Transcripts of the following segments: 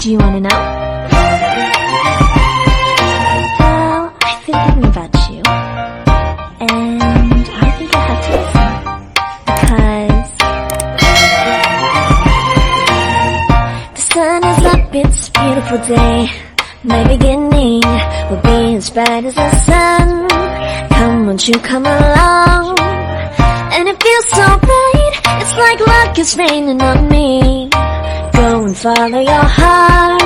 Do you wanna know? Well, I've been thinking about you, and I think I have to listen, because the sun is up, it's a beautiful day. My beginning will be as bright as the sun. Come, won't you come along? And it feels so bright, it's like luck is raining on me. Go and follow your heart,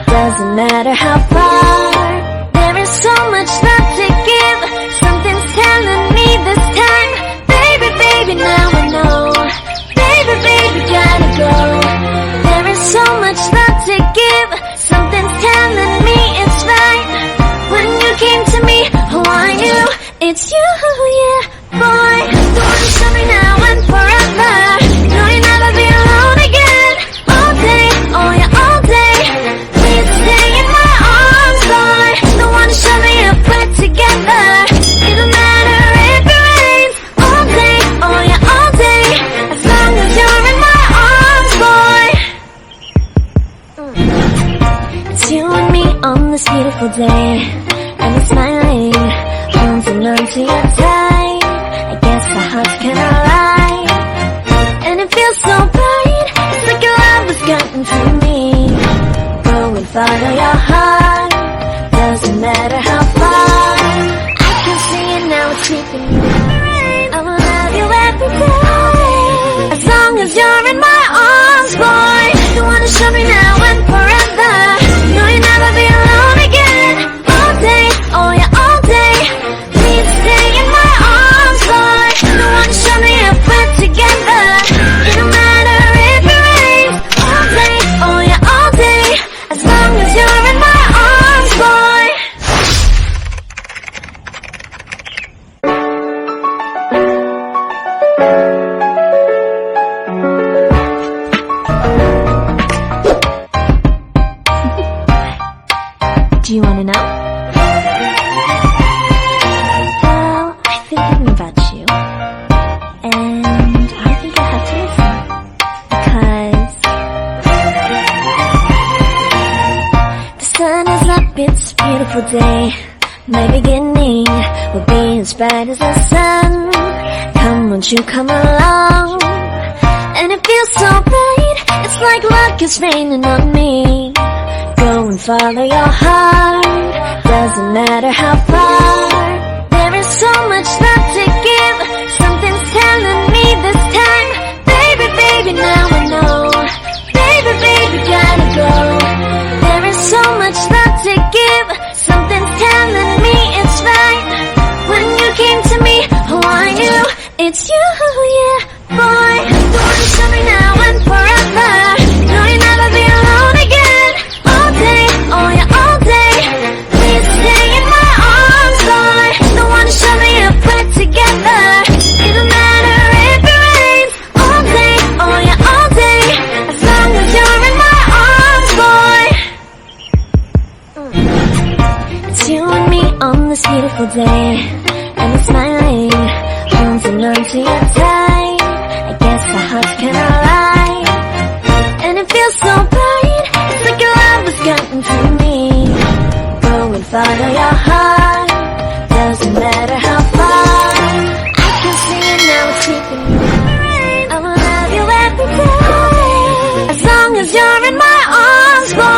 doesn't matter how far. There is so much love to give, something's telling me this time. Baby, baby, now I know. Baby, baby, gotta go. There is so much love to give, something's telling me it's right. When you came to me, oh I knew it's you, yeah, boy. The one to show me now and forever. No, you'll never be alone again. All day, oh yeah, all day. Please stay in my arms, boy. The one to show me if we're together. It don't matter if it rains. All day, oh yeah, all day. As long as you're in my arms, boy. It's you and me on this beautiful day, and we're smiling, holding on to your tight. I guess our hearts can align, and it feels so bright. It's like your love has gotten to me. Go and follow your heart, doesn't matter how far. I can see it now, it's creeping in. I will love you every day, as long as you're in my arms, boy. You wanna show me now and forever. No, you'll never be alone again. All day, oh yeah, all day. Please stay in my arms, boy. You wanna show me if we're together. It don't matter if it rains. All day, oh yeah, all day. As long as you're in my arms, boy. Do you wanna know? Well, I've been thinking about you, and I think I have to listen, because the sun is up, it's a beautiful day. My beginning will be as bright as the sun. Come, won't you come along? And it feels so bright, it's like luck is raining on me. Go and follow your heart, doesn't matter how far. There is so much love to give, something's telling me this time. Baby, baby, now I know. Baby, baby, gotta go. There is so much love to give, something's telling me it's right. When you came to me, oh I knew it's you, yeah, boy. The one to show me now and forever. No, you'll never be alone again. All day, oh yeah, all day. Please stay in my arms, boy. The one to show me if we're together. It don't matter if it rains. All day, oh yeah, all day. As long as you're in my arms, boy. It's you and me on this beautiful day, and we're smiling, holding on to your tight. I guess our hearts can align, and it feels so bright. It's like your love has gotten to me. Go and follow your heart, doesn't matter how far. I can see it now, it's creeping in. I will love you every day, as long as you're in my arms, boy.